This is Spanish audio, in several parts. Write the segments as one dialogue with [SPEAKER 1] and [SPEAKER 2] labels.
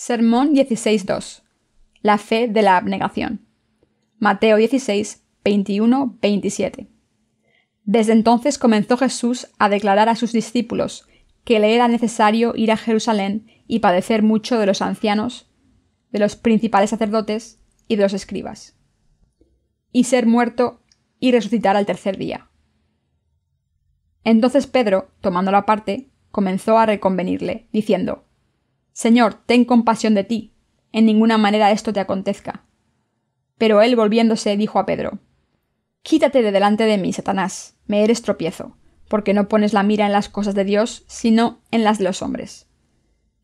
[SPEAKER 1] Sermón 16.2. La fe de la abnegación. Mateo 16, 21, 27. Desde entonces comenzó Jesús a declarar a sus discípulos que le era necesario ir a Jerusalén y padecer mucho de los ancianos, de los principales sacerdotes y de los escribas, y ser muerto y resucitar al tercer día. Entonces Pedro, tomándolo aparte, comenzó a reconvenirle, diciendo: Señor, ten compasión de ti, en ninguna manera esto te acontezca. Pero él, volviéndose, dijo a Pedro: Quítate de delante de mí, Satanás, me eres tropiezo, porque no pones la mira en las cosas de Dios, sino en las de los hombres.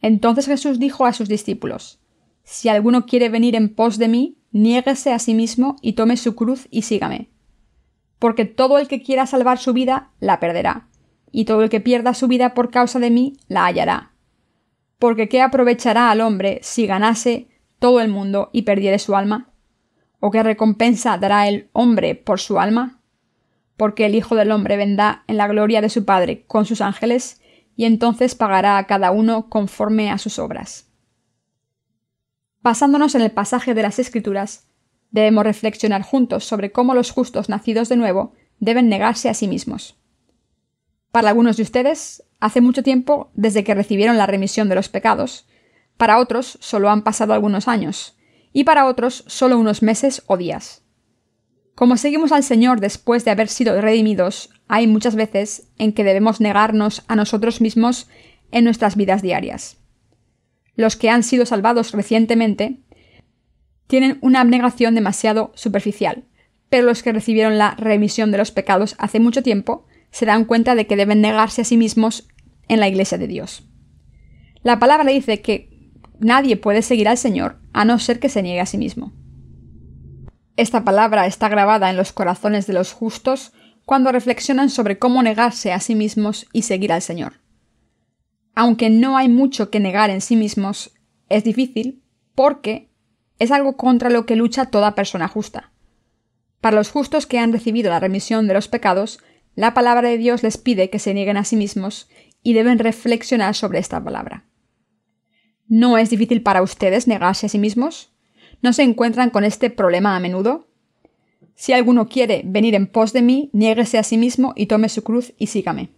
[SPEAKER 1] Entonces Jesús dijo a sus discípulos: Si alguno quiere venir en pos de mí, niéguese a sí mismo y tome su cruz y sígame. Porque todo el que quiera salvar su vida, la perderá, y todo el que pierda su vida por causa de mí, la hallará. Porque ¿qué aprovechará al hombre si ganase todo el mundo y perdiere su alma? ¿O qué recompensa dará el hombre por su alma? Porque el Hijo del Hombre vendrá en la gloria de su Padre con sus ángeles, y entonces pagará a cada uno conforme a sus obras. Basándonos en el pasaje de las Escrituras, debemos reflexionar juntos sobre cómo los justos nacidos de nuevo deben negarse a sí mismos. Para algunos de ustedes, hace mucho tiempo desde que recibieron la remisión de los pecados; para otros solo han pasado algunos años, y para otros solo unos meses o días. Como seguimos al Señor después de haber sido redimidos, hay muchas veces en que debemos negarnos a nosotros mismos en nuestras vidas diarias. Los que han sido salvados recientemente tienen una abnegación demasiado superficial, pero los que recibieron la remisión de los pecados hace mucho tiempo se dan cuenta de que deben negarse a sí mismos en la Iglesia de Dios. La palabra dice que nadie puede seguir al Señor a no ser que se niegue a sí mismo. Esta palabra está grabada en los corazones de los justos cuando reflexionan sobre cómo negarse a sí mismos y seguir al Señor. Aunque no hay mucho que negar en sí mismos, es difícil porque es algo contra lo que lucha toda persona justa. Para los justos que han recibido la remisión de los pecados, la palabra de Dios les pide que se nieguen a sí mismos y deben reflexionar sobre esta palabra. ¿No es difícil para ustedes negarse a sí mismos? ¿No se encuentran con este problema a menudo? Si alguno quiere venir en pos de mí, niéguese a sí mismo y tome su cruz y sígame.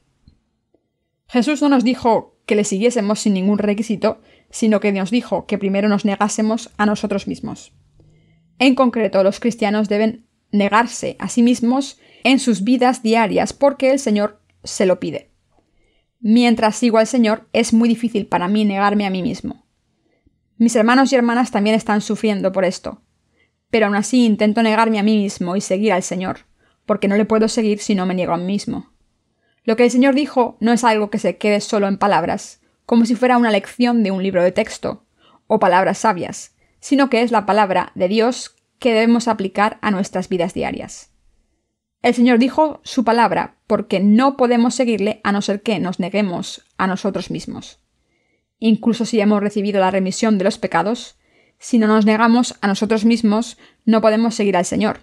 [SPEAKER 1] Jesús no nos dijo que le siguiésemos sin ningún requisito, sino que nos dijo que primero nos negásemos a nosotros mismos. En concreto, los cristianos deben negarse a sí mismos en sus vidas diarias porque el Señor se lo pide. Mientras sigo al Señor, es muy difícil para mí negarme a mí mismo. Mis hermanos y hermanas también están sufriendo por esto, pero aún así intento negarme a mí mismo y seguir al Señor, porque no le puedo seguir si no me niego a mí mismo. Lo que el Señor dijo no es algo que se quede solo en palabras, como si fuera una lección de un libro de texto, o palabras sabias, sino que es la palabra de Dios que debemos aplicar a nuestras vidas diarias. El Señor dijo su palabra porque no podemos seguirle a no ser que nos neguemos a nosotros mismos. Incluso si hemos recibido la remisión de los pecados, si no nos negamos a nosotros mismos, no podemos seguir al Señor.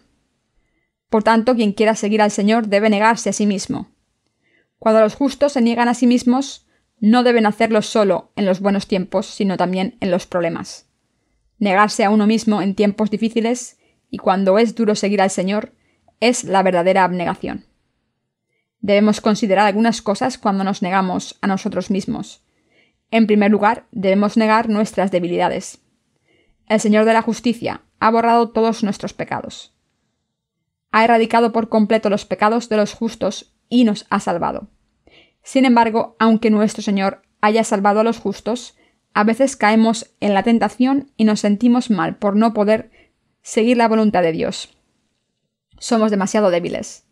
[SPEAKER 1] Por tanto, quien quiera seguir al Señor debe negarse a sí mismo. Cuando los justos se niegan a sí mismos, no deben hacerlo solo en los buenos tiempos, sino también en los problemas. Negarse a uno mismo en tiempos difíciles y cuando es duro seguir al Señor es la verdadera abnegación. Debemos considerar algunas cosas cuando nos negamos a nosotros mismos. En primer lugar, debemos negar nuestras debilidades. El Señor de la Justicia ha borrado todos nuestros pecados. Ha erradicado por completo los pecados de los justos y nos ha salvado. Sin embargo, aunque nuestro Señor haya salvado a los justos, a veces caemos en la tentación y nos sentimos mal por no poder seguir la voluntad de Dios. Somos demasiado débiles.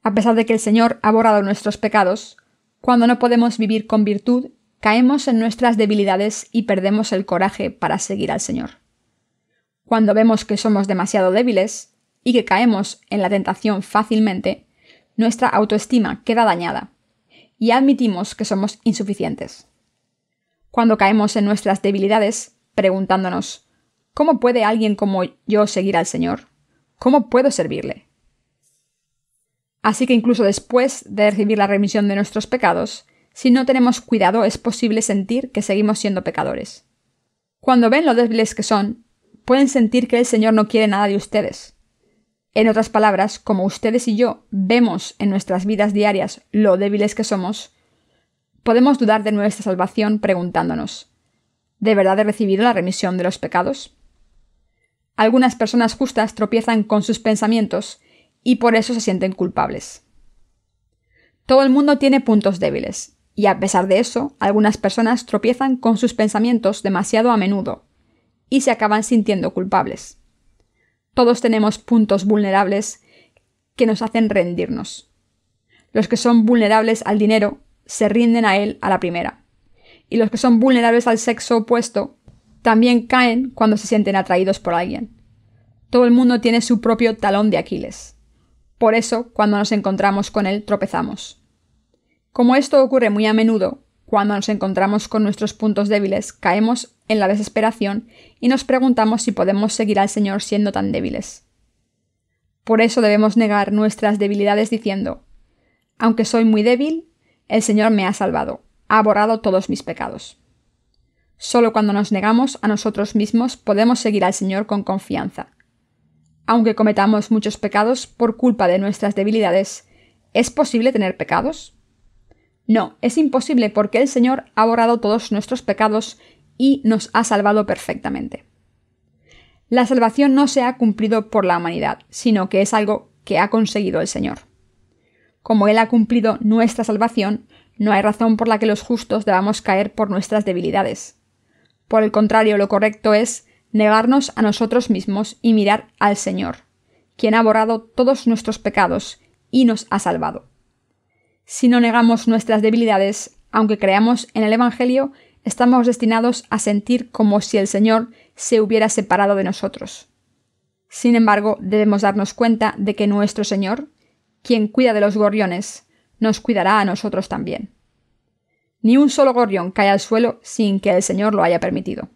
[SPEAKER 1] A pesar de que el Señor ha borrado nuestros pecados, cuando no podemos vivir con virtud, caemos en nuestras debilidades y perdemos el coraje para seguir al Señor. Cuando vemos que somos demasiado débiles y que caemos en la tentación fácilmente, nuestra autoestima queda dañada y admitimos que somos insuficientes. Cuando caemos en nuestras debilidades, preguntándonos: ¿cómo puede alguien como yo seguir al Señor? ¿Cómo puedo servirle? Así que incluso después de recibir la remisión de nuestros pecados, si no tenemos cuidado es posible sentir que seguimos siendo pecadores. Cuando ven lo débiles que son, pueden sentir que el Señor no quiere nada de ustedes. En otras palabras, como ustedes y yo vemos en nuestras vidas diarias lo débiles que somos, podemos dudar de nuestra salvación preguntándonos: ¿de verdad he recibido la remisión de los pecados? Algunas personas justas tropiezan con sus pensamientos y por eso se sienten culpables. Todo el mundo tiene puntos débiles, y a pesar de eso, algunas personas tropiezan con sus pensamientos demasiado a menudo y se acaban sintiendo culpables. Todos tenemos puntos vulnerables que nos hacen rendirnos. Los que son vulnerables al dinero se rinden a él a la primera, y los que son vulnerables al sexo opuesto también caen cuando se sienten atraídos por alguien. Todo el mundo tiene su propio talón de Aquiles. Por eso, cuando nos encontramos con él, tropezamos. Como esto ocurre muy a menudo, cuando nos encontramos con nuestros puntos débiles, caemos en la desesperación y nos preguntamos si podemos seguir al Señor siendo tan débiles. Por eso debemos negar nuestras debilidades diciendo: aunque soy muy débil, el Señor me ha salvado, ha borrado todos mis pecados. Solo cuando nos negamos a nosotros mismos podemos seguir al Señor con confianza. Aunque cometamos muchos pecados por culpa de nuestras debilidades, ¿es posible tener pecados? No, es imposible porque el Señor ha borrado todos nuestros pecados y nos ha salvado perfectamente. La salvación no se ha cumplido por la humanidad, sino que es algo que ha conseguido el Señor. Como Él ha cumplido nuestra salvación, no hay razón por la que los justos debamos caer por nuestras debilidades. Por el contrario, lo correcto es negarnos a nosotros mismos y mirar al Señor, quien ha borrado todos nuestros pecados y nos ha salvado. Si no negamos nuestras debilidades, aunque creamos en el Evangelio, estamos destinados a sentir como si el Señor se hubiera separado de nosotros. Sin embargo, debemos darnos cuenta de que nuestro Señor, quien cuida de los gorriones, nos cuidará a nosotros también. Ni un solo gorrión cae al suelo sin que el Señor lo haya permitido.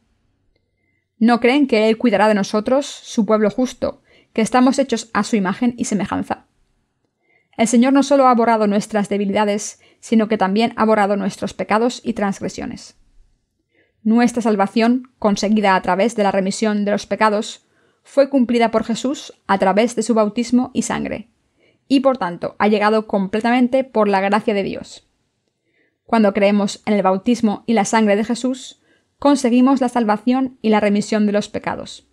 [SPEAKER 1] ¿No creen que Él cuidará de nosotros, su pueblo justo, que estamos hechos a su imagen y semejanza? El Señor no solo ha borrado nuestras debilidades, sino que también ha borrado nuestros pecados y transgresiones. Nuestra salvación, conseguida a través de la remisión de los pecados, fue cumplida por Jesús a través de su bautismo y sangre, y por tanto ha llegado completamente por la gracia de Dios. Cuando creemos en el bautismo y la sangre de Jesús, conseguimos la salvación y la remisión de los pecados.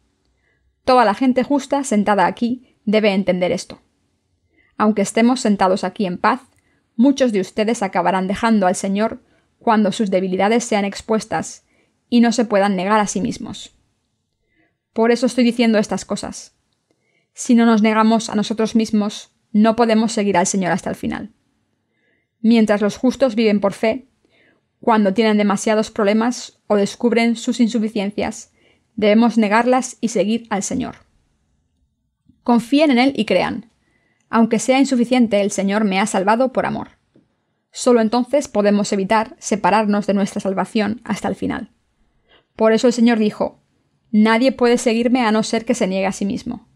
[SPEAKER 1] Toda la gente justa sentada aquí debe entender esto. Aunque estemos sentados aquí en paz, muchos de ustedes acabarán dejando al Señor cuando sus debilidades sean expuestas y no se puedan negar a sí mismos. Por eso estoy diciendo estas cosas. Si no nos negamos a nosotros mismos, no podemos seguir al Señor hasta el final. Mientras los justos viven por fe, cuando tienen demasiados problemas o descubren sus insuficiencias, debemos negarlas y seguir al Señor. Confíen en Él y crean: aunque sea insuficiente, el Señor me ha salvado por amor. Solo entonces podemos evitar separarnos de nuestra salvación hasta el final. Por eso el Señor dijo: nadie puede seguirme a no ser que se niegue a sí mismo.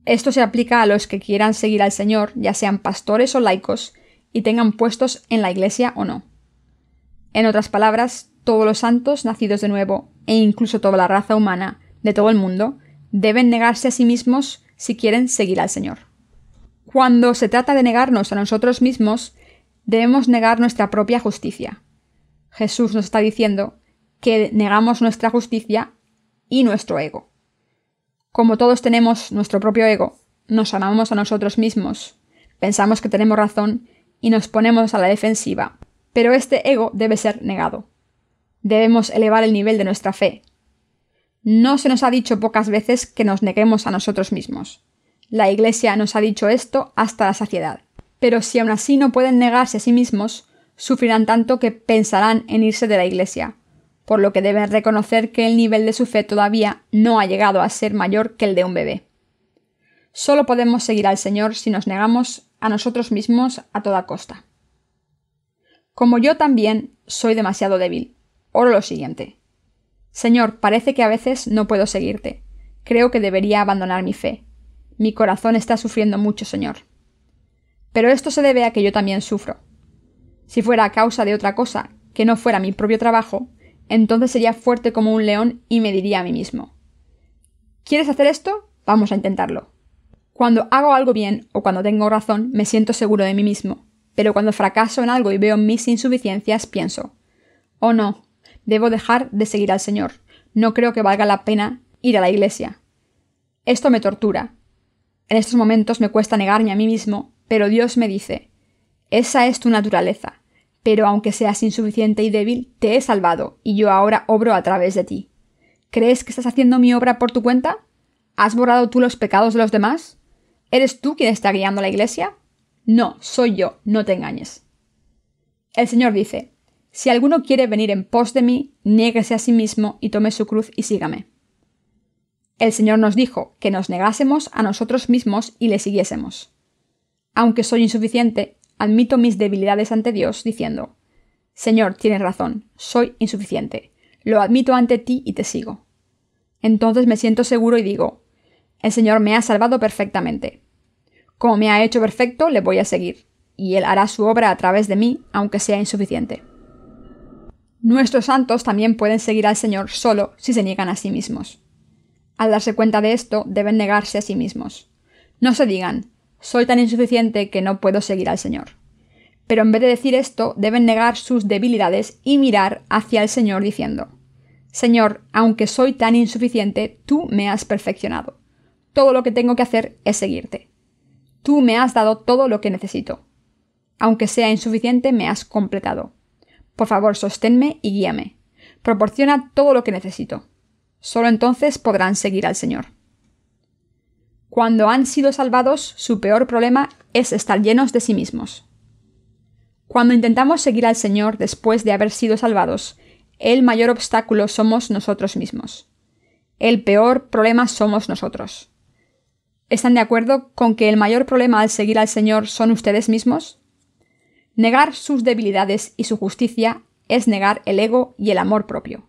[SPEAKER 1] Esto se aplica a los que quieran seguir al Señor, ya sean pastores o laicos, y tengan puestos en la Iglesia o no. En otras palabras, todos los santos nacidos de nuevo, e incluso toda la raza humana de todo el mundo, deben negarse a sí mismos si quieren seguir al Señor. Cuando se trata de negarnos a nosotros mismos, debemos negar nuestra propia justicia. Jesús nos está diciendo que negamos nuestra justicia y nuestro ego. Como todos tenemos nuestro propio ego, nos amamos a nosotros mismos, pensamos que tenemos razón y nos ponemos a la defensiva, pero este ego debe ser negado. Debemos elevar el nivel de nuestra fe. No se nos ha dicho pocas veces que nos neguemos a nosotros mismos. La Iglesia nos ha dicho esto hasta la saciedad. Pero si aún así no pueden negarse a sí mismos, sufrirán tanto que pensarán en irse de la Iglesia, por lo que deben reconocer que el nivel de su fe todavía no ha llegado a ser mayor que el de un bebé. Solo podemos seguir al Señor si nos negamos a nosotros mismos a toda costa. Como yo también soy demasiado débil, oro lo siguiente: Señor, parece que a veces no puedo seguirte. Creo que debería abandonar mi fe. Mi corazón está sufriendo mucho, Señor. Pero esto se debe a que yo también sufro. Si fuera a causa de otra cosa, que no fuera mi propio trabajo, Entonces sería fuerte como un león y me diría a mí mismo: ¿quieres hacer esto? Vamos a intentarlo. Cuando hago algo bien o cuando tengo razón, me siento seguro de mí mismo, pero cuando fracaso en algo y veo mis insuficiencias, pienso: oh no, debo dejar de seguir al Señor. No creo que valga la pena ir a la iglesia. Esto me tortura. En estos momentos me cuesta negarme a mí mismo, pero Dios me dice: esa es tu naturaleza, pero aunque seas insuficiente y débil, te he salvado y yo ahora obro a través de ti. ¿Crees que estás haciendo mi obra por tu cuenta? ¿Has borrado tú los pecados de los demás? ¿Eres tú quien está guiando a la iglesia? No, soy yo, no te engañes. El Señor dice: si alguno quiere venir en pos de mí, niéguese a sí mismo y tome su cruz y sígame. El Señor nos dijo que nos negásemos a nosotros mismos y le siguiésemos. Aunque soy insuficiente, admito mis debilidades ante Dios diciendo: Señor, tienes razón, soy insuficiente. Lo admito ante ti y te sigo. Entonces me siento seguro y digo: el Señor me ha salvado perfectamente. Como me ha hecho perfecto, le voy a seguir, y Él hará su obra a través de mí, aunque sea insuficiente. Nuestros santos también pueden seguir al Señor solo si se niegan a sí mismos. Al darse cuenta de esto, deben negarse a sí mismos. No se digan: soy tan insuficiente que no puedo seguir al Señor. Pero en vez de decir esto, deben negar sus debilidades y mirar hacia el Señor diciendo: Señor, aunque soy tan insuficiente, tú me has perfeccionado. Todo lo que tengo que hacer es seguirte. Tú me has dado todo lo que necesito. Aunque sea insuficiente, me has completado. Por favor, sosténme y guíame. Proporciona todo lo que necesito. Solo entonces podrán seguir al Señor. Cuando han sido salvados, su peor problema es estar llenos de sí mismos. Cuando intentamos seguir al Señor después de haber sido salvados, el mayor obstáculo somos nosotros mismos. El peor problema somos nosotros. ¿Están de acuerdo con que el mayor problema al seguir al Señor son ustedes mismos? Negar sus debilidades y su justicia es negar el ego y el amor propio.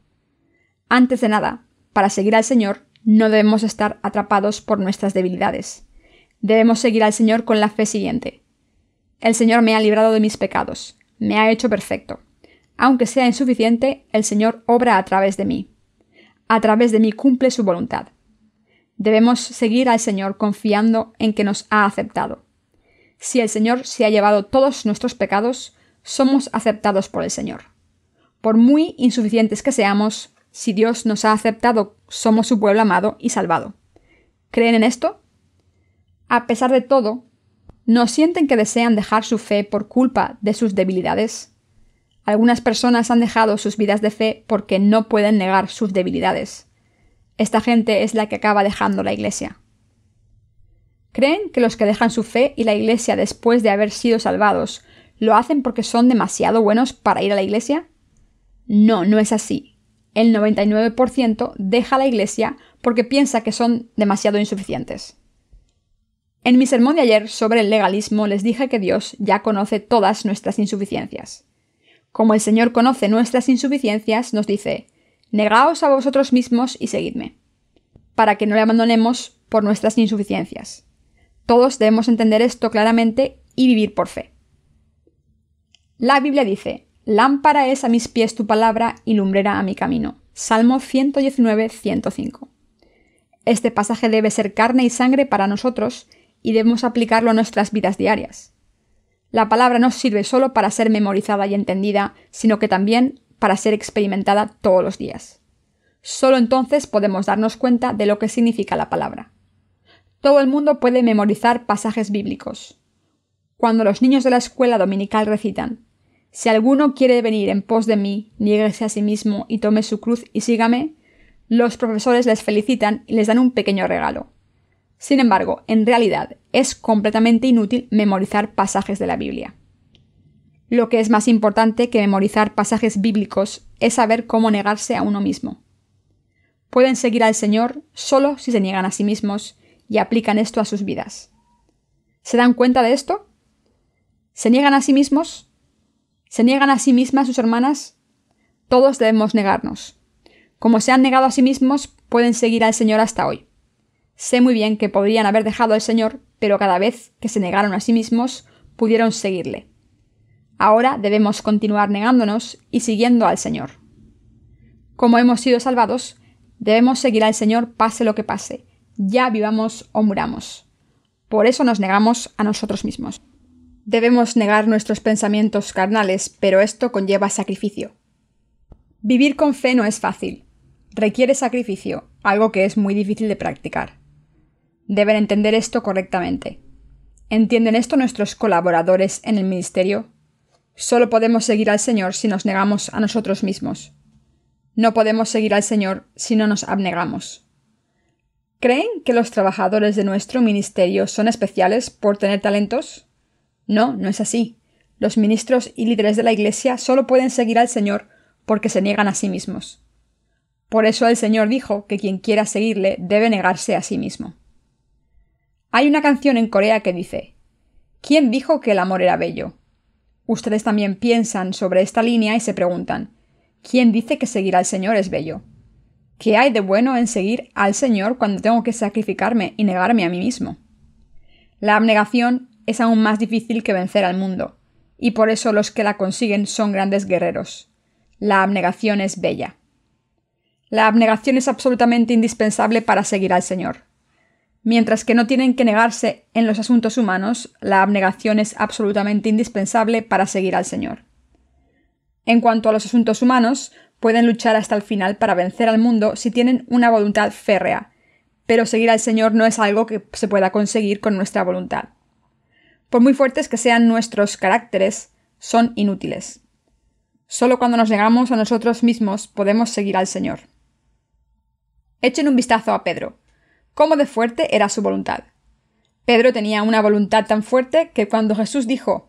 [SPEAKER 1] Antes de nada, para seguir al Señor, no debemos estar atrapados por nuestras debilidades. Debemos seguir al Señor con la fe siguiente: el Señor me ha librado de mis pecados, me ha hecho perfecto. Aunque sea insuficiente, el Señor obra a través de mí. A través de mí cumple su voluntad. Debemos seguir al Señor confiando en que nos ha aceptado. Si el Señor se ha llevado todos nuestros pecados, somos aceptados por el Señor. Por muy insuficientes que seamos, si Dios nos ha aceptado, somos su pueblo amado y salvado. ¿Creen en esto? A pesar de todo, ¿no sienten que desean dejar su fe por culpa de sus debilidades? Algunas personas han dejado sus vidas de fe porque no pueden negar sus debilidades. Esta gente es la que acaba dejando la iglesia. ¿Creen que los que dejan su fe y la iglesia después de haber sido salvados lo hacen porque son demasiado buenos para ir a la iglesia? No, no es así. El 99% deja la iglesia porque piensa que son demasiado insuficientes. En mi sermón de ayer sobre el legalismo les dije que Dios ya conoce todas nuestras insuficiencias. Como el Señor conoce nuestras insuficiencias, nos dice: negaos a vosotros mismos y seguidme, para que no le abandonemos por nuestras insuficiencias. Todos debemos entender esto claramente y vivir por fe. La Biblia dice: lámpara es a mis pies tu palabra y lumbrera a mi camino. Salmo 119, 105. Este pasaje debe ser carne y sangre para nosotros y debemos aplicarlo a nuestras vidas diarias. La palabra no sirve solo para ser memorizada y entendida, sino que también para ser experimentada todos los días. Solo entonces podemos darnos cuenta de lo que significa la palabra. Todo el mundo puede memorizar pasajes bíblicos. Cuando los niños de la escuela dominical recitan: si alguno quiere venir en pos de mí, niéguese a sí mismo y tome su cruz y sígame, los profesores les felicitan y les dan un pequeño regalo. Sin embargo, en realidad, es completamente inútil memorizar pasajes de la Biblia. Lo que es más importante que memorizar pasajes bíblicos es saber cómo negarse a uno mismo. Pueden seguir al Señor solo si se niegan a sí mismos y aplican esto a sus vidas. ¿Se dan cuenta de esto? ¿Se niegan a sí mismos? ¿Se niegan a sí mismas sus hermanas? Todos debemos negarnos. Como se han negado a sí mismos, pueden seguir al Señor hasta hoy. Sé muy bien que podrían haber dejado al Señor, pero cada vez que se negaron a sí mismos, pudieron seguirle. Ahora debemos continuar negándonos y siguiendo al Señor. Como hemos sido salvados, debemos seguir al Señor pase lo que pase, ya vivamos o muramos. Por eso nos negamos a nosotros mismos. Debemos negar nuestros pensamientos carnales, pero esto conlleva sacrificio. Vivir con fe no es fácil. Requiere sacrificio, algo que es muy difícil de practicar. Deben entender esto correctamente. ¿Entienden esto nuestros colaboradores en el ministerio? Solo podemos seguir al Señor si nos negamos a nosotros mismos. No podemos seguir al Señor si no nos abnegamos. ¿Creen que los trabajadores de nuestro ministerio son especiales por tener talentos? No, no es así. Los ministros y líderes de la Iglesia solo pueden seguir al Señor porque se niegan a sí mismos. Por eso el Señor dijo que quien quiera seguirle debe negarse a sí mismo. Hay una canción en Corea que dice: ¿Quién dijo que el amor era bello? Ustedes también piensan sobre esta línea y se preguntan: ¿quién dice que seguir al Señor es bello? ¿Qué hay de bueno en seguir al Señor cuando tengo que sacrificarme y negarme a mí mismo? La abnegación es aún más difícil que vencer al mundo, y por eso los que la consiguen son grandes guerreros. La abnegación es bella. La abnegación es absolutamente indispensable para seguir al Señor. Mientras que no tienen que negarse en los asuntos humanos, la abnegación es absolutamente indispensable para seguir al Señor. En cuanto a los asuntos humanos, pueden luchar hasta el final para vencer al mundo si tienen una voluntad férrea, pero seguir al Señor no es algo que se pueda conseguir con nuestra voluntad. Por muy fuertes que sean nuestros caracteres, son inútiles. Solo cuando nos negamos a nosotros mismos podemos seguir al Señor. Echen un vistazo a Pedro. ¿Cómo de fuerte era su voluntad? Pedro tenía una voluntad tan fuerte que cuando Jesús dijo: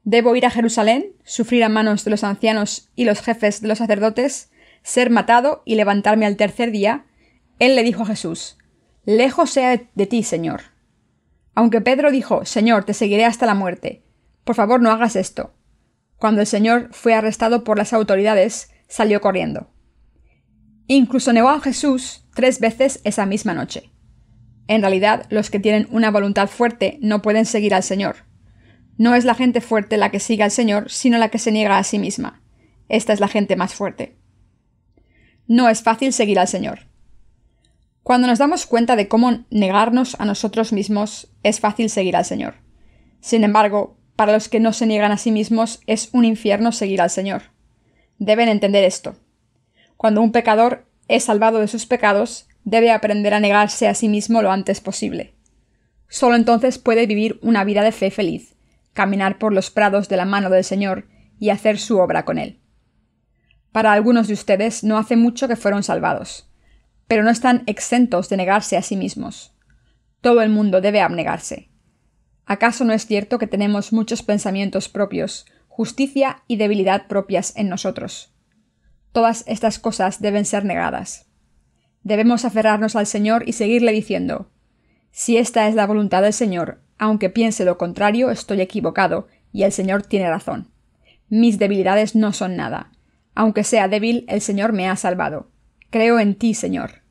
[SPEAKER 1] «Debo ir a Jerusalén, sufrir a manos de los ancianos y los jefes de los sacerdotes, ser matado y levantarme al tercer día», él le dijo a Jesús: «Lejos sea de ti, Señor». Aunque Pedro dijo: «Señor, te seguiré hasta la muerte. Por favor, no hagas esto». Cuando el Señor fue arrestado por las autoridades, salió corriendo. Incluso negó a Jesús 3 veces esa misma noche. En realidad, los que tienen una voluntad fuerte no pueden seguir al Señor. No es la gente fuerte la que sigue al Señor, sino la que se niega a sí misma. Esta es la gente más fuerte. No es fácil seguir al Señor. Cuando nos damos cuenta de cómo negarnos a nosotros mismos, es fácil seguir al Señor. Sin embargo, para los que no se niegan a sí mismos, es un infierno seguir al Señor. Deben entender esto. Cuando un pecador es salvado de sus pecados, debe aprender a negarse a sí mismo lo antes posible. Solo entonces puede vivir una vida de fe feliz, caminar por los prados de la mano del Señor y hacer su obra con Él. Para algunos de ustedes no hace mucho que fueron salvados, pero no están exentos de negarse a sí mismos. Todo el mundo debe abnegarse. ¿Acaso no es cierto que tenemos muchos pensamientos propios, justicia y debilidad propias en nosotros? Todas estas cosas deben ser negadas. Debemos aferrarnos al Señor y seguirle diciendo: «Si esta es la voluntad del Señor, aunque piense lo contrario, estoy equivocado, y el Señor tiene razón. Mis debilidades no son nada. Aunque sea débil, el Señor me ha salvado. Creo en ti, Señor».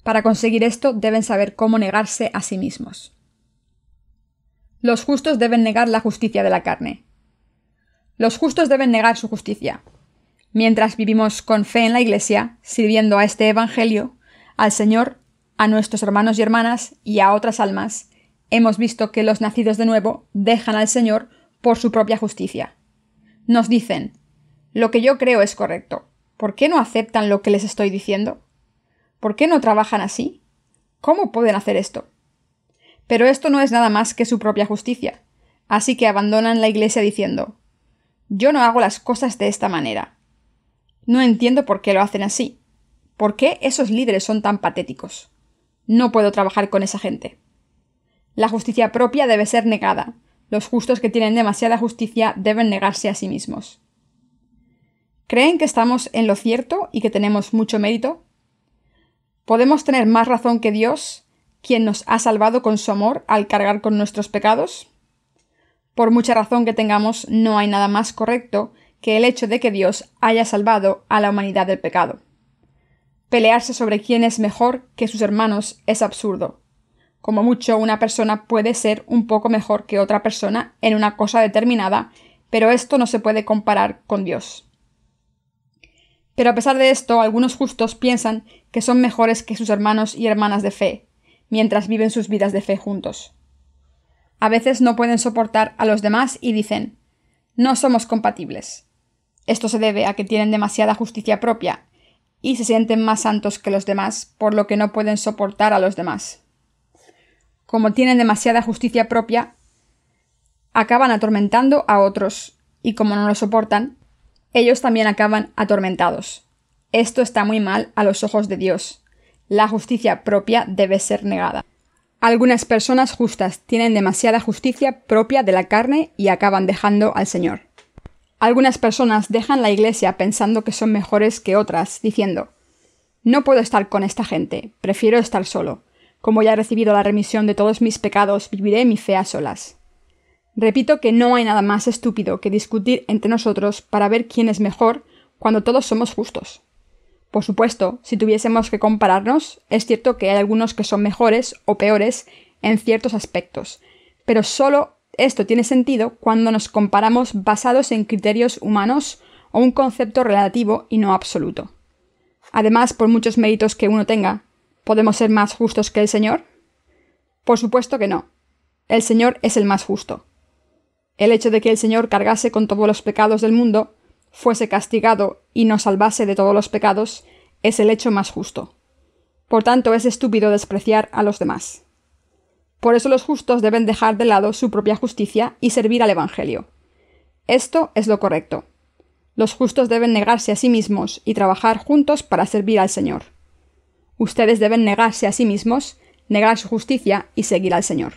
[SPEAKER 1] Para conseguir esto, deben saber cómo negarse a sí mismos. Los justos deben negar la justicia de la carne. Los justos deben negar su justicia. Mientras vivimos con fe en la Iglesia, sirviendo a este Evangelio, al Señor, a nuestros hermanos y hermanas y a otras almas, hemos visto que los nacidos de nuevo dejan al Señor por su propia justicia. Nos dicen: «Lo que yo creo es correcto. ¿Por qué no aceptan lo que les estoy diciendo? ¿Por qué no trabajan así? ¿Cómo pueden hacer esto?». Pero esto no es nada más que su propia justicia, así que abandonan la Iglesia diciendo: «Yo no hago las cosas de esta manera. No entiendo por qué lo hacen así. ¿Por qué esos líderes son tan patéticos? No puedo trabajar con esa gente». La justicia propia debe ser negada. Los justos que tienen demasiada justicia deben negarse a sí mismos. ¿Creen que estamos en lo cierto y que tenemos mucho mérito? ¿Podemos tener más razón que Dios, quien nos ha salvado con su amor al cargar con nuestros pecados? Por mucha razón que tengamos, no hay nada más correcto que el hecho de que Dios haya salvado a la humanidad del pecado. Pelearse sobre quién es mejor que sus hermanos es absurdo. Como mucho, una persona puede ser un poco mejor que otra persona en una cosa determinada, pero esto no se puede comparar con Dios. Pero a pesar de esto, algunos justos piensan que son mejores que sus hermanos y hermanas de fe, mientras viven sus vidas de fe juntos. A veces no pueden soportar a los demás y dicen: no somos compatibles. Esto se debe a que tienen demasiada justicia propia y se sienten más santos que los demás, por lo que no pueden soportar a los demás. Como tienen demasiada justicia propia, acaban atormentando a otros, y como no lo soportan, ellos también acaban atormentados. Esto está muy mal a los ojos de Dios. La justicia propia debe ser negada. Algunas personas justas tienen demasiada justicia propia de la carne y acaban dejando al Señor. Algunas personas dejan la iglesia pensando que son mejores que otras, diciendo: no puedo estar con esta gente, prefiero estar solo. Como ya he recibido la remisión de todos mis pecados, viviré mi fe a solas. Repito que no hay nada más estúpido que discutir entre nosotros para ver quién es mejor cuando todos somos justos. Por supuesto, si tuviésemos que compararnos, es cierto que hay algunos que son mejores o peores en ciertos aspectos, pero solo esto tiene sentido cuando nos comparamos basados en criterios humanos o un concepto relativo y no absoluto. Además, por muchos méritos que uno tenga, ¿podemos ser más justos que el Señor? Por supuesto que no. El Señor es el más justo. El hecho de que el Señor cargase con todos los pecados del mundo, fuese castigado y nos salvase de todos los pecados, es el hecho más justo. Por tanto, es estúpido despreciar a los demás. Por eso los justos deben dejar de lado su propia justicia y servir al Evangelio. Esto es lo correcto. Los justos deben negarse a sí mismos y trabajar juntos para servir al Señor. Ustedes deben negarse a sí mismos, negar su justicia y seguir al Señor.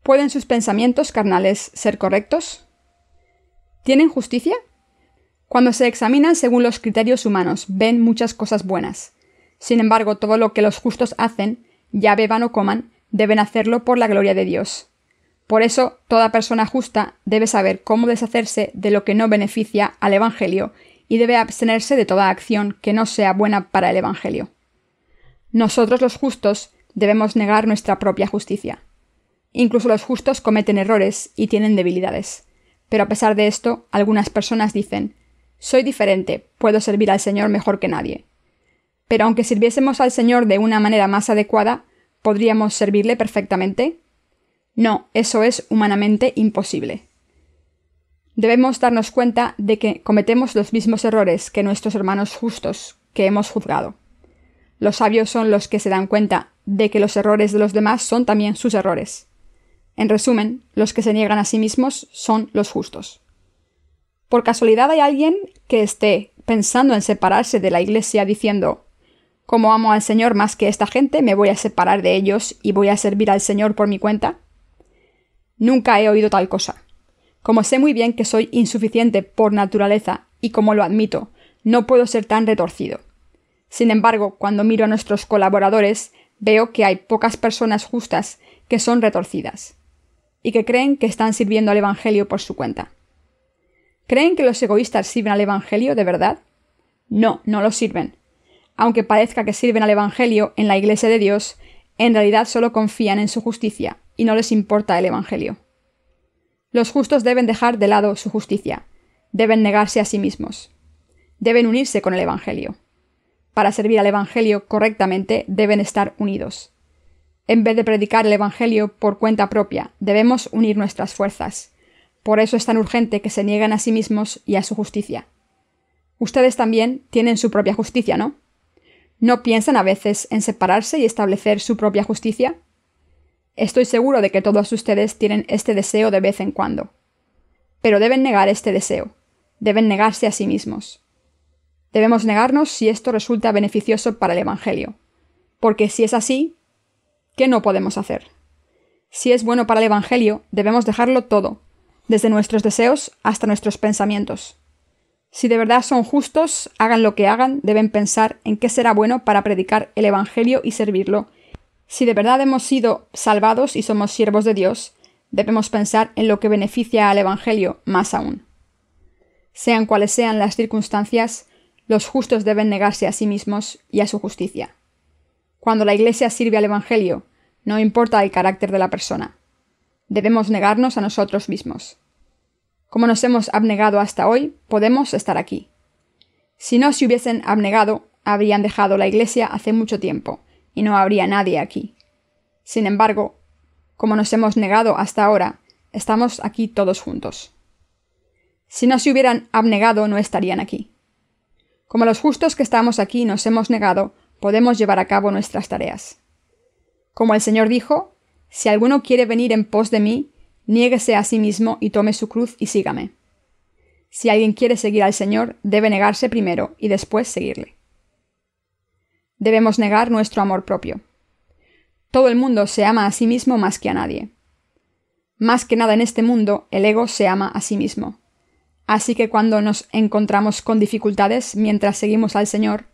[SPEAKER 1] ¿Pueden sus pensamientos carnales ser correctos? ¿Tienen justicia? Cuando se examinan según los criterios humanos, ven muchas cosas buenas. Sin embargo, todo lo que los justos hacen, ya beban o coman, deben hacerlo por la gloria de Dios. Por eso, toda persona justa debe saber cómo deshacerse de lo que no beneficia al Evangelio y debe abstenerse de toda acción que no sea buena para el Evangelio. Nosotros los justos debemos negar nuestra propia justicia. Incluso los justos cometen errores y tienen debilidades. Pero a pesar de esto, algunas personas dicen: soy diferente, puedo servir al Señor mejor que nadie. Pero aunque sirviésemos al Señor de una manera más adecuada, ¿podríamos servirle perfectamente? No, eso es humanamente imposible. Debemos darnos cuenta de que cometemos los mismos errores que nuestros hermanos justos que hemos juzgado. Los sabios son los que se dan cuenta de que los errores de los demás son también sus errores. En resumen, los que se niegan a sí mismos son los justos. ¿Por casualidad hay alguien que esté pensando en separarse de la iglesia diciendo: como amo al Señor más que esta gente, me voy a separar de ellos y voy a servir al Señor por mi cuenta? Nunca he oído tal cosa. Como sé muy bien que soy insuficiente por naturaleza y como lo admito, no puedo ser tan retorcido. Sin embargo, cuando miro a nuestros colaboradores, veo que hay pocas personas justas que son retorcidas y que creen que están sirviendo al Evangelio por su cuenta. ¿Creen que los egoístas sirven al Evangelio de verdad? No, no lo sirven. Aunque parezca que sirven al Evangelio en la Iglesia de Dios, en realidad solo confían en su justicia y no les importa el Evangelio. Los justos deben dejar de lado su justicia, deben negarse a sí mismos, deben unirse con el Evangelio. Para servir al Evangelio correctamente deben estar unidos. En vez de predicar el Evangelio por cuenta propia, debemos unir nuestras fuerzas. Por eso es tan urgente que se nieguen a sí mismos y a su justicia. Ustedes también tienen su propia justicia, ¿no? ¿No piensan a veces en separarse y establecer su propia justicia? Estoy seguro de que todos ustedes tienen este deseo de vez en cuando. Pero deben negar este deseo. Deben negarse a sí mismos. Debemos negarnos si esto resulta beneficioso para el Evangelio. Porque si es así, ¿qué no podemos hacer? Si es bueno para el Evangelio, debemos dejarlo todo, desde nuestros deseos hasta nuestros pensamientos. Si de verdad son justos, hagan lo que hagan, deben pensar en qué será bueno para predicar el Evangelio y servirlo. Si de verdad hemos sido salvados y somos siervos de Dios, debemos pensar en lo que beneficia al Evangelio más aún. Sean cuales sean las circunstancias, los justos deben negarse a sí mismos y a su justicia. Cuando la Iglesia sirve al Evangelio, no importa el carácter de la persona. Debemos negarnos a nosotros mismos. Como nos hemos abnegado hasta hoy, podemos estar aquí. Si no se hubiesen abnegado, habrían dejado la Iglesia hace mucho tiempo, y no habría nadie aquí. Sin embargo, como nos hemos negado hasta ahora, estamos aquí todos juntos. Si no se hubieran abnegado, no estarían aquí. Como los justos que estamos aquí nos hemos negado, podemos llevar a cabo nuestras tareas. Como el Señor dijo, si alguno quiere venir en pos de mí, niéguese a sí mismo y tome su cruz y sígame. Si alguien quiere seguir al Señor, debe negarse primero y después seguirle. Debemos negar nuestro amor propio. Todo el mundo se ama a sí mismo más que a nadie. Más que nada en este mundo, el ego se ama a sí mismo. Así que cuando nos encontramos con dificultades mientras seguimos al Señor,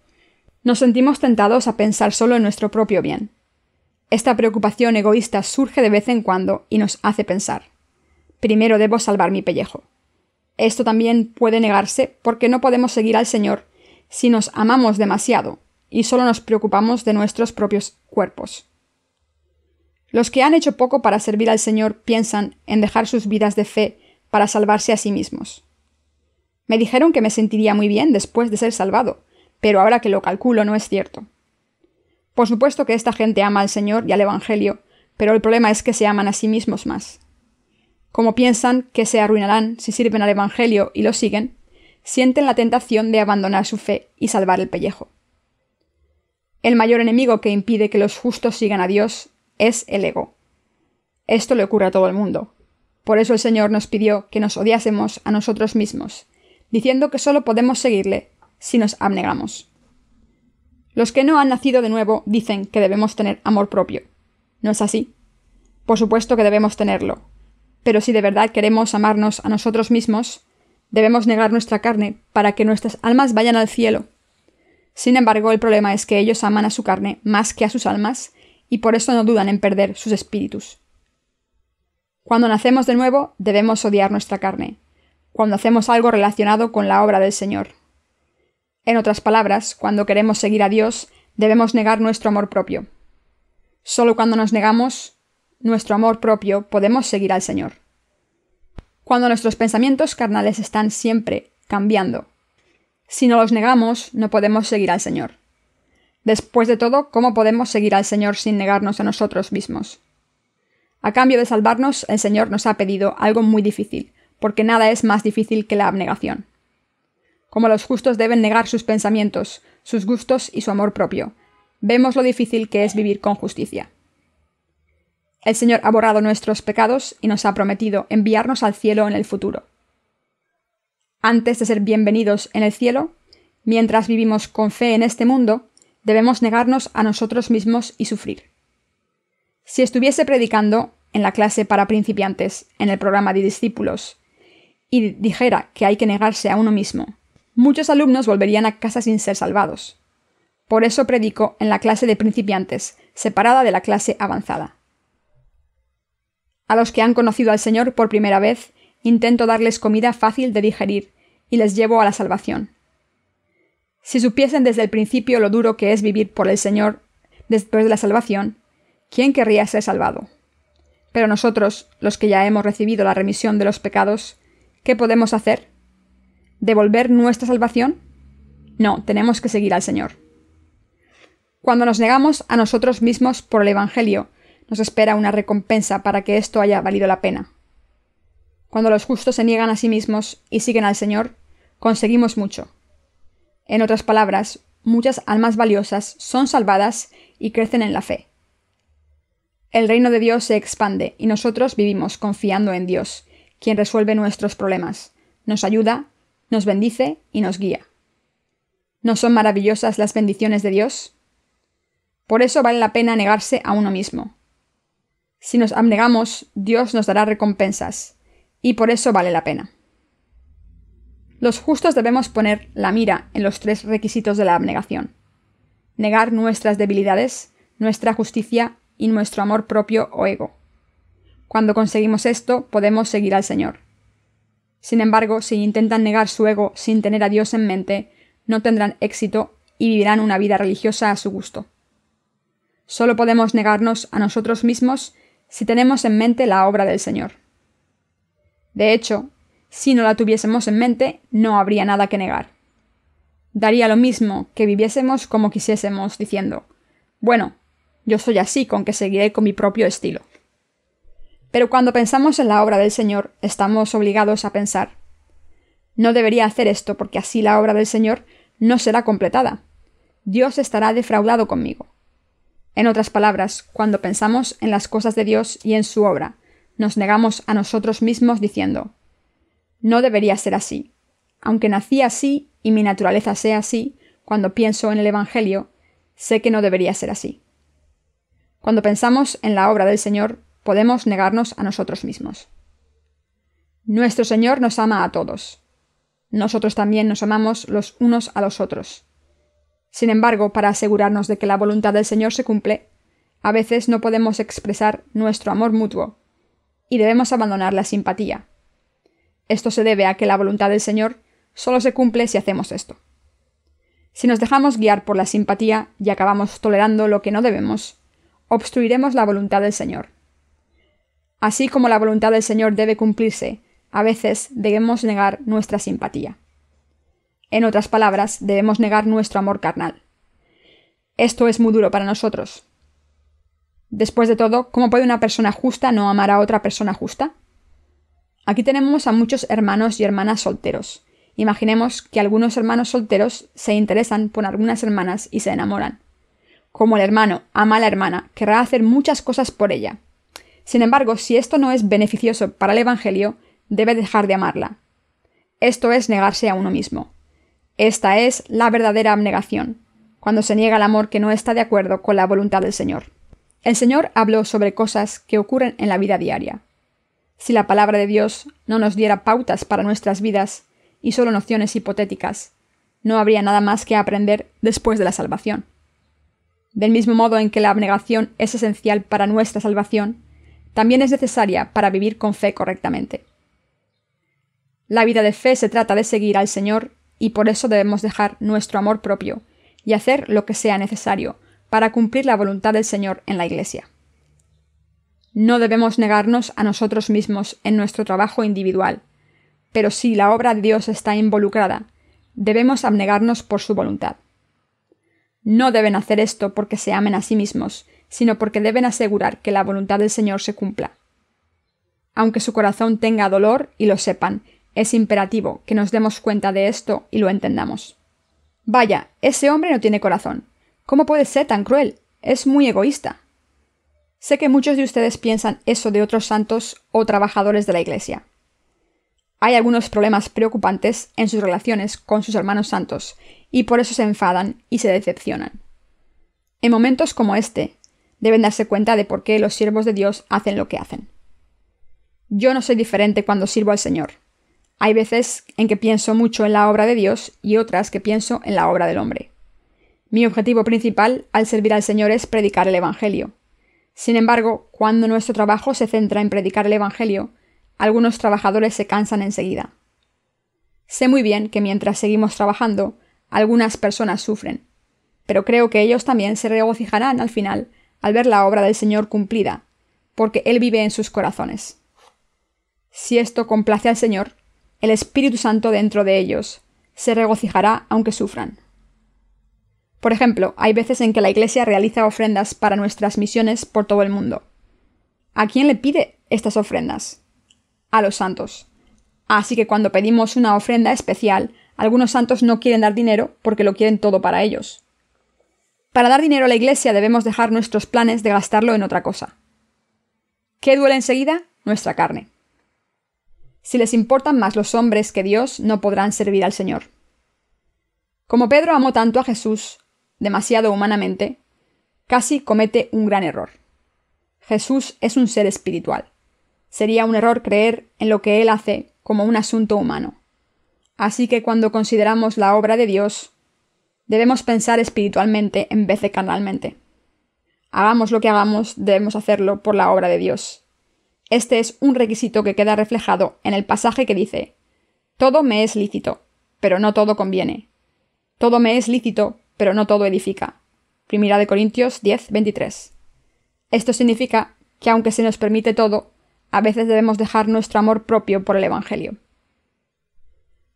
[SPEAKER 1] nos sentimos tentados a pensar solo en nuestro propio bien. Esta preocupación egoísta surge de vez en cuando y nos hace pensar: primero debo salvar mi pellejo. Esto también puede negarse porque no podemos seguir al Señor si nos amamos demasiado y solo nos preocupamos de nuestros propios cuerpos. Los que han hecho poco para servir al Señor piensan en dejar sus vidas de fe para salvarse a sí mismos. Me dijeron que me sentiría muy bien después de ser salvado, pero ahora que lo calculo no es cierto. Por supuesto que esta gente ama al Señor y al Evangelio, pero el problema es que se aman a sí mismos más. Como piensan que se arruinarán si sirven al Evangelio y lo siguen, sienten la tentación de abandonar su fe y salvar el pellejo. El mayor enemigo que impide que los justos sigan a Dios es el ego. Esto le ocurre a todo el mundo. Por eso el Señor nos pidió que nos odiásemos a nosotros mismos, diciendo que solo podemos seguirle si nos abnegamos. Los que no han nacido de nuevo dicen que debemos tener amor propio. ¿No es así? Por supuesto que debemos tenerlo. Pero si de verdad queremos amarnos a nosotros mismos, debemos negar nuestra carne para que nuestras almas vayan al cielo. Sin embargo, el problema es que ellos aman a su carne más que a sus almas y por eso no dudan en perder sus espíritus. Cuando nacemos de nuevo, debemos odiar nuestra carne, cuando hacemos algo relacionado con la obra del Señor. En otras palabras, cuando queremos seguir a Dios, debemos negar nuestro amor propio. Solo cuando nos negamos nuestro amor propio podemos seguir al Señor. Cuando nuestros pensamientos carnales están siempre cambiando, si no los negamos, no podemos seguir al Señor. Después de todo, ¿cómo podemos seguir al Señor sin negarnos a nosotros mismos? A cambio de salvarnos, el Señor nos ha pedido algo muy difícil, porque nada es más difícil que la abnegación. Como los justos deben negar sus pensamientos, sus gustos y su amor propio, vemos lo difícil que es vivir con justicia. El Señor ha borrado nuestros pecados y nos ha prometido enviarnos al cielo en el futuro. Antes de ser bienvenidos en el cielo, mientras vivimos con fe en este mundo, debemos negarnos a nosotros mismos y sufrir. Si estuviese predicando en la clase para principiantes, en el programa de discípulos, y dijera que hay que negarse a uno mismo, muchos alumnos volverían a casa sin ser salvados. Por eso predico en la clase de principiantes, separada de la clase avanzada. A los que han conocido al Señor por primera vez, intento darles comida fácil de digerir y les llevo a la salvación. Si supiesen desde el principio lo duro que es vivir por el Señor después de la salvación, ¿quién querría ser salvado? Pero nosotros, los que ya hemos recibido la remisión de los pecados, ¿qué podemos hacer? ¿Devolver nuestra salvación? No, tenemos que seguir al Señor. Cuando nos negamos a nosotros mismos por el Evangelio, nos espera una recompensa para que esto haya valido la pena. Cuando los justos se niegan a sí mismos y siguen al Señor, conseguimos mucho. En otras palabras, muchas almas valiosas son salvadas y crecen en la fe. El reino de Dios se expande y nosotros vivimos confiando en Dios, quien resuelve nuestros problemas, nos ayuda, nos bendice y nos guía. ¿No son maravillosas las bendiciones de Dios? Por eso vale la pena negarse a uno mismo. Si nos abnegamos, Dios nos dará recompensas, y por eso vale la pena. Los justos debemos poner la mira en los 3 requisitos de la abnegación: negar nuestras debilidades, nuestra justicia y nuestro amor propio o ego. Cuando conseguimos esto, podemos seguir al Señor. Sin embargo, si intentan negar su ego sin tener a Dios en mente, no tendrán éxito y vivirán una vida religiosa a su gusto. Solo podemos negarnos a nosotros mismos si tenemos en mente la obra del Señor. De hecho, si no la tuviésemos en mente, no habría nada que negar. Daría lo mismo que viviésemos como quisiésemos, diciendo, bueno, yo soy así, con que seguiré con mi propio estilo. Pero cuando pensamos en la obra del Señor, estamos obligados a pensar, no debería hacer esto porque así la obra del Señor no será completada. Dios estará defraudado conmigo. En otras palabras, cuando pensamos en las cosas de Dios y en su obra, nos negamos a nosotros mismos diciendo, no debería ser así. Aunque nací así y mi naturaleza sea así, cuando pienso en el Evangelio, sé que no debería ser así. Cuando pensamos en la obra del Señor, podemos negarnos a nosotros mismos. Nuestro Señor nos ama a todos. Nosotros también nos amamos los unos a los otros. Sin embargo, para asegurarnos de que la voluntad del Señor se cumple, a veces no podemos expresar nuestro amor mutuo y debemos abandonar la simpatía. Esto se debe a que la voluntad del Señor solo se cumple si hacemos esto. Si nos dejamos guiar por la simpatía y acabamos tolerando lo que no debemos, obstruiremos la voluntad del Señor. Así como la voluntad del Señor debe cumplirse, a veces debemos negar nuestra simpatía. En otras palabras, debemos negar nuestro amor carnal. Esto es muy duro para nosotros. Después de todo, ¿cómo puede una persona justa no amar a otra persona justa? Aquí tenemos a muchos hermanos y hermanas solteros. Imaginemos que algunos hermanos solteros se interesan por algunas hermanas y se enamoran. Como el hermano ama a la hermana, querrá hacer muchas cosas por ella. Sin embargo, si esto no es beneficioso para el Evangelio, debe dejar de amarla. Esto es negarse a uno mismo. Esta es la verdadera abnegación, cuando se niega el amor que no está de acuerdo con la voluntad del Señor. El Señor habló sobre cosas que ocurren en la vida diaria. Si la palabra de Dios no nos diera pautas para nuestras vidas y solo nociones hipotéticas, no habría nada más que aprender después de la salvación. Del mismo modo en que la abnegación es esencial para nuestra salvación, también es necesaria para vivir con fe correctamente. La vida de fe se trata de seguir al Señor y por eso debemos dejar nuestro amor propio y hacer lo que sea necesario para cumplir la voluntad del Señor en la Iglesia. No debemos negarnos a nosotros mismos en nuestro trabajo individual, pero si la obra de Dios está involucrada, debemos abnegarnos por su voluntad. No deben hacer esto porque se amen a sí mismos, sino porque deben asegurar que la voluntad del Señor se cumpla. Aunque su corazón tenga dolor y lo sepan, es imperativo que nos demos cuenta de esto y lo entendamos. Vaya, ese hombre no tiene corazón. ¿Cómo puede ser tan cruel? Es muy egoísta. Sé que muchos de ustedes piensan eso de otros santos o trabajadores de la Iglesia. Hay algunos problemas preocupantes en sus relaciones con sus hermanos santos, y por eso se enfadan y se decepcionan. En momentos como este, deben darse cuenta de por qué los siervos de Dios hacen lo que hacen. Yo no soy diferente cuando sirvo al Señor. Hay veces en que pienso mucho en la obra de Dios y otras que pienso en la obra del hombre. Mi objetivo principal al servir al Señor es predicar el Evangelio. Sin embargo, cuando nuestro trabajo se centra en predicar el Evangelio, algunos trabajadores se cansan enseguida. Sé muy bien que mientras seguimos trabajando, algunas personas sufren, pero creo que ellos también se regocijarán al final al ver la obra del Señor cumplida, porque Él vive en sus corazones. Si esto complace al Señor, el Espíritu Santo dentro de ellos se regocijará aunque sufran. Por ejemplo, hay veces en que la Iglesia realiza ofrendas para nuestras misiones por todo el mundo. ¿A quién le pide estas ofrendas? A los santos. Así que cuando pedimos una ofrenda especial, algunos santos no quieren dar dinero porque lo quieren todo para ellos. Para dar dinero a la Iglesia debemos dejar nuestros planes de gastarlo en otra cosa. ¿Qué duele enseguida? Nuestra carne. Si les importan más los hombres que Dios, no podrán servir al Señor. Como Pedro amó tanto a Jesús, demasiado humanamente, casi comete un gran error. Jesús es un ser espiritual. Sería un error creer en lo que Él hace como un asunto humano. Así que cuando consideramos la obra de Dios, debemos pensar espiritualmente en vez de carnalmente. Hagamos lo que hagamos, debemos hacerlo por la obra de Dios. Este es un requisito que queda reflejado en el pasaje que dice: todo me es lícito, pero no todo conviene. Todo me es lícito, pero no todo edifica. 1 Corintios 10:23. Esto significa que aunque se nos permite todo, a veces debemos dejar nuestro amor propio por el Evangelio.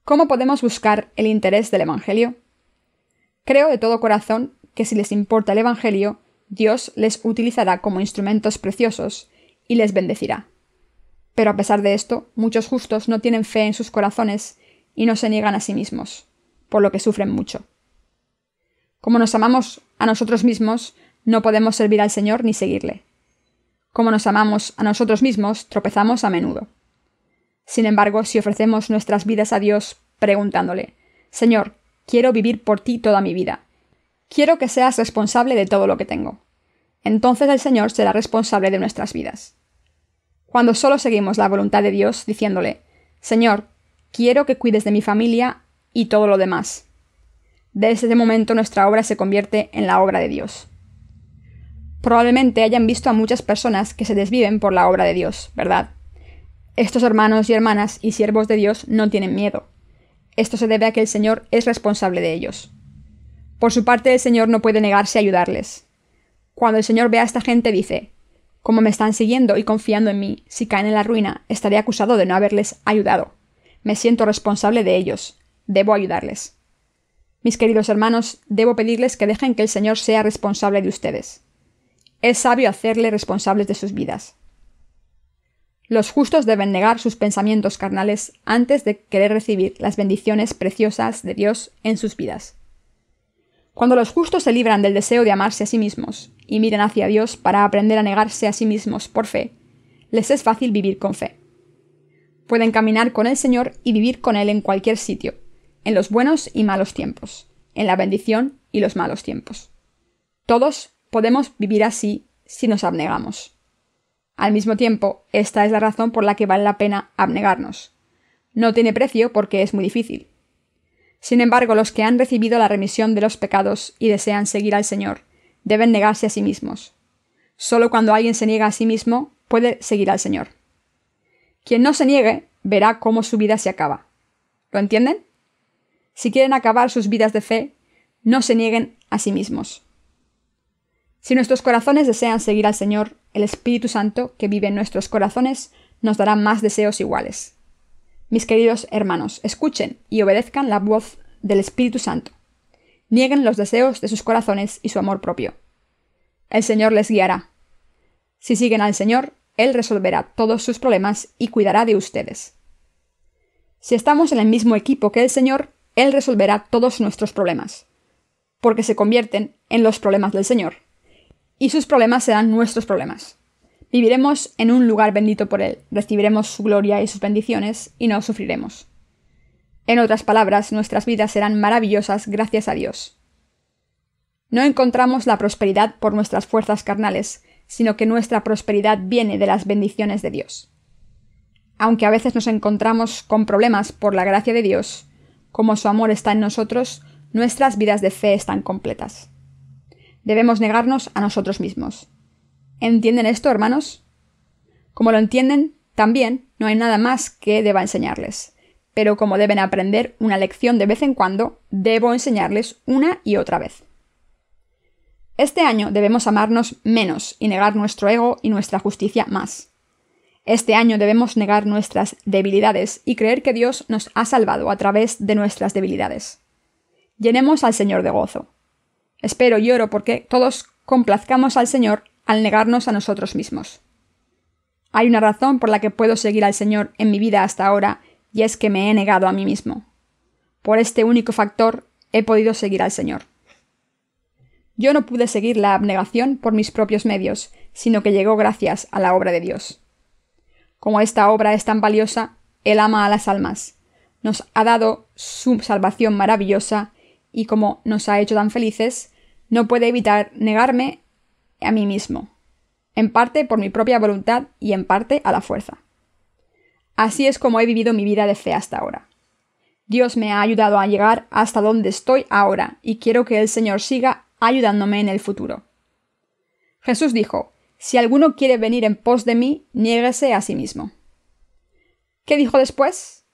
[SPEAKER 1] ¿Cómo podemos buscar el interés del Evangelio? Creo de todo corazón que si les importa el Evangelio, Dios les utilizará como instrumentos preciosos y les bendecirá. Pero a pesar de esto, muchos justos no tienen fe en sus corazones y no se niegan a sí mismos, por lo que sufren mucho. Como nos amamos a nosotros mismos, no podemos servir al Señor ni seguirle. Como nos amamos a nosotros mismos, tropezamos a menudo. Sin embargo, si ofrecemos nuestras vidas a Dios preguntándole: Señor, quiero vivir por ti toda mi vida. Quiero que seas responsable de todo lo que tengo. Entonces el Señor será responsable de nuestras vidas. Cuando solo seguimos la voluntad de Dios diciéndole: Señor, quiero que cuides de mi familia y todo lo demás. Desde ese momento nuestra obra se convierte en la obra de Dios. Probablemente hayan visto a muchas personas que se desviven por la obra de Dios, ¿verdad? Estos hermanos y hermanas y siervos de Dios no tienen miedo. Esto se debe a que el Señor es responsable de ellos. Por su parte, el Señor no puede negarse a ayudarles. Cuando el Señor ve a esta gente, dice: como me están siguiendo y confiando en mí, si caen en la ruina, estaré acusado de no haberles ayudado. Me siento responsable de ellos. Debo ayudarles. Mis queridos hermanos, debo pedirles que dejen que el Señor sea responsable de ustedes. Es sabio hacerle responsables de sus vidas. Los justos deben negar sus pensamientos carnales antes de querer recibir las bendiciones preciosas de Dios en sus vidas. Cuando los justos se libran del deseo de amarse a sí mismos y miran hacia Dios para aprender a negarse a sí mismos por fe, les es fácil vivir con fe. Pueden caminar con el Señor y vivir con Él en cualquier sitio, en los buenos y malos tiempos, en la bendición y los malos tiempos. Todos podemos vivir así si nos abnegamos. Al mismo tiempo, esta es la razón por la que vale la pena abnegarnos. No tiene precio porque es muy difícil. Sin embargo, los que han recibido la remisión de los pecados y desean seguir al Señor, deben negarse a sí mismos. Solo cuando alguien se niega a sí mismo, puede seguir al Señor. Quien no se niegue, verá cómo su vida se acaba. ¿Lo entienden? Si quieren acabar sus vidas de fe, no se nieguen a sí mismos. Si nuestros corazones desean seguir al Señor, el Espíritu Santo que vive en nuestros corazones nos dará más deseos iguales. Mis queridos hermanos, escuchen y obedezcan la voz del Espíritu Santo. Nieguen los deseos de sus corazones y su amor propio. El Señor les guiará. Si siguen al Señor, Él resolverá todos sus problemas y cuidará de ustedes. Si estamos en el mismo equipo que el Señor, Él resolverá todos nuestros problemas, porque se convierten en los problemas del Señor. Y sus problemas serán nuestros problemas. Viviremos en un lugar bendito por Él, recibiremos su gloria y sus bendiciones, y no sufriremos. En otras palabras, nuestras vidas serán maravillosas gracias a Dios. No encontramos la prosperidad por nuestras fuerzas carnales, sino que nuestra prosperidad viene de las bendiciones de Dios. Aunque a veces nos encontramos con problemas por la gracia de Dios, como su amor está en nosotros, nuestras vidas de fe están completas. Debemos negarnos a nosotros mismos. ¿Entienden esto, hermanos? Como lo entienden, también no hay nada más que deba enseñarles. Pero como deben aprender una lección de vez en cuando, debo enseñarles una y otra vez. Este año debemos amarnos menos y negar nuestro ego y nuestra justicia más. Este año debemos negar nuestras debilidades y creer que Dios nos ha salvado a través de nuestras debilidades. Llenemos al Señor de gozo. Espero y oro porque todos complazcamos al Señor al negarnos a nosotros mismos. Hay una razón por la que puedo seguir al Señor en mi vida hasta ahora, y es que me he negado a mí mismo. Por este único factor he podido seguir al Señor. Yo no pude seguir la abnegación por mis propios medios, sino que llegó gracias a la obra de Dios. Como esta obra es tan valiosa, Él ama a las almas, nos ha dado su salvación maravillosa, y como nos ha hecho tan felices, no puede evitar negarme a mí mismo, en parte por mi propia voluntad y en parte a la fuerza. Así es como he vivido mi vida de fe hasta ahora. Dios me ha ayudado a llegar hasta donde estoy ahora y quiero que el Señor siga ayudándome en el futuro. Jesús dijo: si alguno quiere venir en pos de mí, niéguese a sí mismo. ¿Qué dijo después?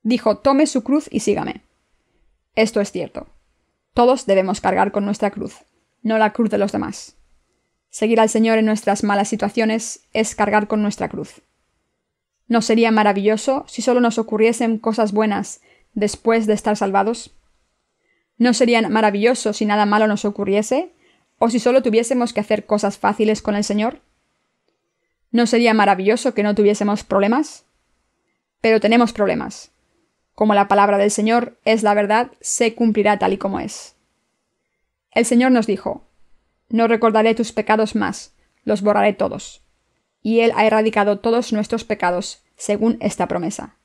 [SPEAKER 1] Dijo: tome su cruz y sígame. Esto es cierto. Todos debemos cargar con nuestra cruz, no la cruz de los demás. Seguir al Señor en nuestras malas situaciones es cargar con nuestra cruz. ¿No sería maravilloso si solo nos ocurriesen cosas buenas después de estar salvados? ¿No sería maravilloso si nada malo nos ocurriese? ¿O si solo tuviésemos que hacer cosas fáciles con el Señor? ¿No sería maravilloso que no tuviésemos problemas? Pero tenemos problemas. Como la palabra del Señor es la verdad, se cumplirá tal y como es. El Señor nos dijo: no recordaré tus pecados más, los borraré todos. Y Él ha erradicado todos nuestros pecados, según esta promesa.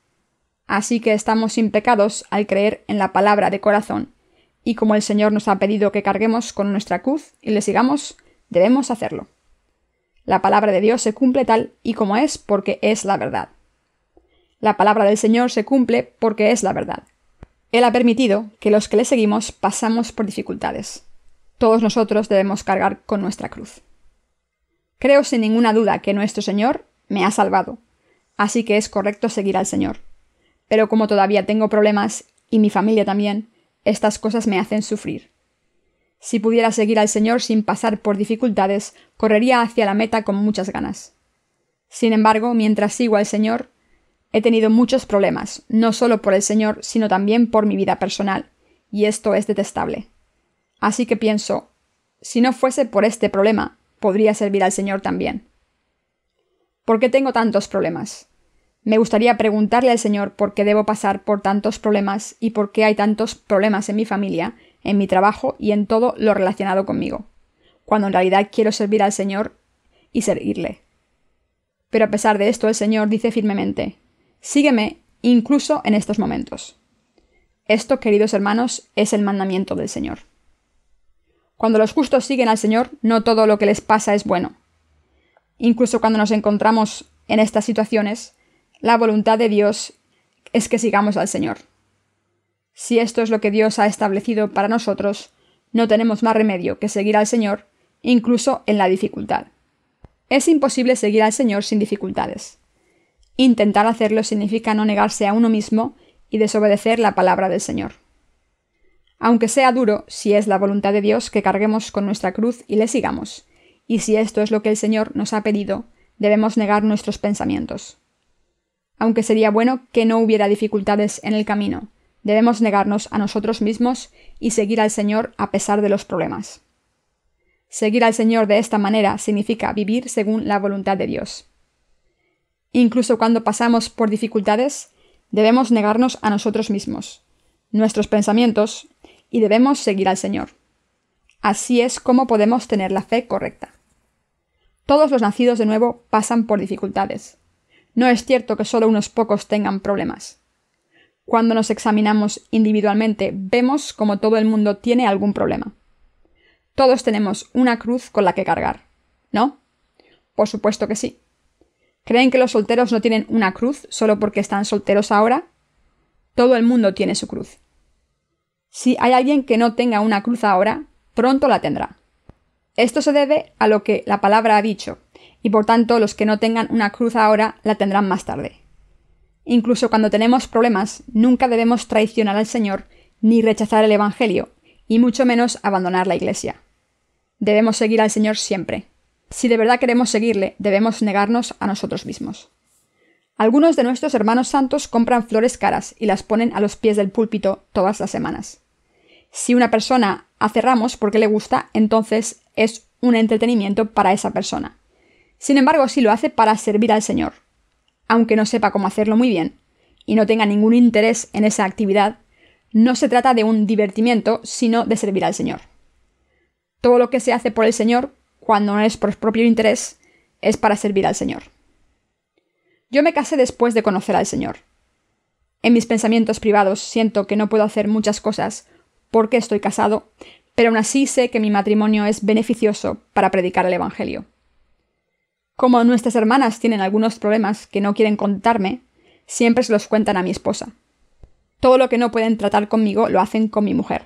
[SPEAKER 1] Así que estamos sin pecados al creer en la palabra de corazón, y como el Señor nos ha pedido que carguemos con nuestra cruz y le sigamos, debemos hacerlo. La palabra de Dios se cumple tal y como es porque es la verdad. La palabra del Señor se cumple porque es la verdad. Él ha permitido que los que le seguimos pasamos por dificultades. Todos nosotros debemos cargar con nuestra cruz. Creo sin ninguna duda que nuestro Señor me ha salvado, así que es correcto seguir al Señor. Pero como todavía tengo problemas, y mi familia también, estas cosas me hacen sufrir. Si pudiera seguir al Señor sin pasar por dificultades, correría hacia la meta con muchas ganas. Sin embargo, mientras sigo al Señor, he tenido muchos problemas, no solo por el Señor, sino también por mi vida personal, y esto es detestable. Así que pienso, si no fuese por este problema, podría servir al Señor también. ¿Por qué tengo tantos problemas? Me gustaría preguntarle al Señor por qué debo pasar por tantos problemas y por qué hay tantos problemas en mi familia, en mi trabajo y en todo lo relacionado conmigo, cuando en realidad quiero servir al Señor y servirle. Pero a pesar de esto, el Señor dice firmemente: sígueme incluso en estos momentos. Esto, queridos hermanos, es el mandamiento del Señor. Cuando los justos siguen al Señor, no todo lo que les pasa es bueno. Incluso cuando nos encontramos en estas situaciones, la voluntad de Dios es que sigamos al Señor. Si esto es lo que Dios ha establecido para nosotros, no tenemos más remedio que seguir al Señor, incluso en la dificultad. Es imposible seguir al Señor sin dificultades. Intentar hacerlo significa no negarse a uno mismo y desobedecer la palabra del Señor. Aunque sea duro, si es la voluntad de Dios que carguemos con nuestra cruz y le sigamos, y si esto es lo que el Señor nos ha pedido, debemos negar nuestros pensamientos. Aunque sería bueno que no hubiera dificultades en el camino, debemos negarnos a nosotros mismos y seguir al Señor a pesar de los problemas. Seguir al Señor de esta manera significa vivir según la voluntad de Dios. Incluso cuando pasamos por dificultades, debemos negarnos a nosotros mismos, nuestros pensamientos, y debemos seguir al Señor. Así es como podemos tener la fe correcta. Todos los nacidos de nuevo pasan por dificultades. No es cierto que solo unos pocos tengan problemas. Cuando nos examinamos individualmente, vemos como todo el mundo tiene algún problema. Todos tenemos una cruz con la que cargar, ¿no? Por supuesto que sí. ¿Creen que los solteros no tienen una cruz solo porque están solteros ahora? Todo el mundo tiene su cruz. Si hay alguien que no tenga una cruz ahora, pronto la tendrá. Esto se debe a lo que la palabra ha dicho, y por tanto los que no tengan una cruz ahora la tendrán más tarde. Incluso cuando tenemos problemas, nunca debemos traicionar al Señor ni rechazar el Evangelio, y mucho menos abandonar la Iglesia. Debemos seguir al Señor siempre. Si de verdad queremos seguirle, debemos negarnos a nosotros mismos. Algunos de nuestros hermanos santos compran flores caras y las ponen a los pies del púlpito todas las semanas. Si una persona hace ramos porque le gusta, entonces es un entretenimiento para esa persona. Sin embargo, si lo hace para servir al Señor, aunque no sepa cómo hacerlo muy bien y no tenga ningún interés en esa actividad, no se trata de un divertimiento, sino de servir al Señor. Todo lo que se hace por el Señor, cuando no es por propio interés, es para servir al Señor. Yo me casé después de conocer al Señor. En mis pensamientos privados siento que no puedo hacer muchas cosas porque estoy casado, pero aún así sé que mi matrimonio es beneficioso para predicar el Evangelio. Como nuestras hermanas tienen algunos problemas que no quieren contarme, siempre se los cuentan a mi esposa. Todo lo que no pueden tratar conmigo lo hacen con mi mujer.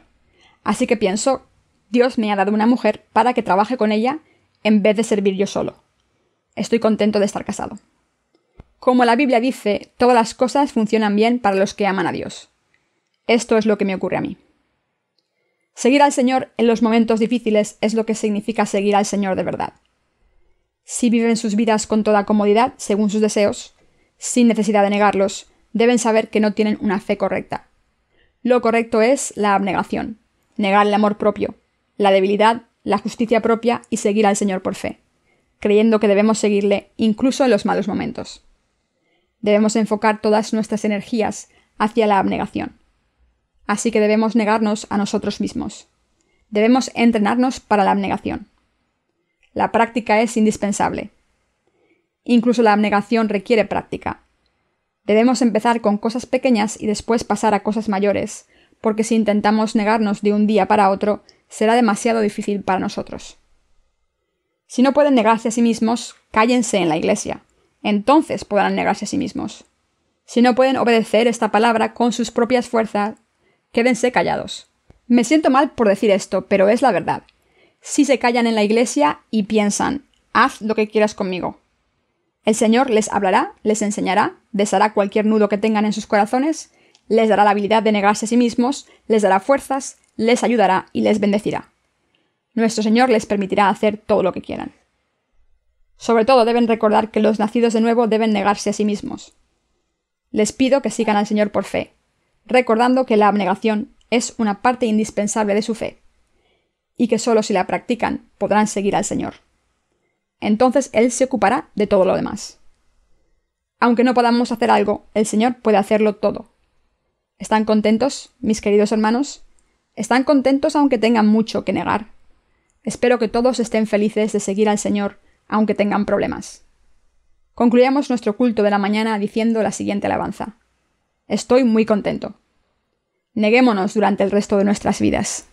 [SPEAKER 1] Así que pienso, Dios me ha dado una mujer para que trabaje con ella en vez de servir yo solo. Estoy contento de estar casado. Como la Biblia dice, todas las cosas funcionan bien para los que aman a Dios. Esto es lo que me ocurre a mí. Seguir al Señor en los momentos difíciles es lo que significa seguir al Señor de verdad. Si viven sus vidas con toda comodidad, según sus deseos, sin necesidad de negarlos, deben saber que no tienen una fe correcta. Lo correcto es la abnegación, negar el amor propio, la debilidad, la justicia propia y seguir al Señor por fe, creyendo que debemos seguirle incluso en los malos momentos. Debemos enfocar todas nuestras energías hacia la abnegación. Así que debemos negarnos a nosotros mismos. Debemos entrenarnos para la abnegación. La práctica es indispensable. Incluso la abnegación requiere práctica. Debemos empezar con cosas pequeñas y después pasar a cosas mayores, porque si intentamos negarnos de un día para otro, será demasiado difícil para nosotros. Si no pueden negarse a sí mismos, cállense en la iglesia. Entonces podrán negarse a sí mismos. Si no pueden obedecer esta palabra con sus propias fuerzas, quédense callados. Me siento mal por decir esto, pero es la verdad. Si se callan en la iglesia y piensan, haz lo que quieras conmigo. El Señor les hablará, les enseñará, deshará cualquier nudo que tengan en sus corazones, les dará la habilidad de negarse a sí mismos, les dará fuerzas, les ayudará y les bendecirá. Nuestro Señor les permitirá hacer todo lo que quieran. Sobre todo deben recordar que los nacidos de nuevo deben negarse a sí mismos. Les pido que sigan al Señor por fe, recordando que la abnegación es una parte indispensable de su fe, y que solo si la practican podrán seguir al Señor. Entonces Él se ocupará de todo lo demás. Aunque no podamos hacer algo, el Señor puede hacerlo todo. ¿Están contentos, mis queridos hermanos? ¿Están contentos aunque tengan mucho que negar? Espero que todos estén felices de seguir al Señor, aunque tengan problemas. Concluyamos nuestro culto de la mañana diciendo la siguiente alabanza. Estoy muy contento. Neguémonos durante el resto de nuestras vidas.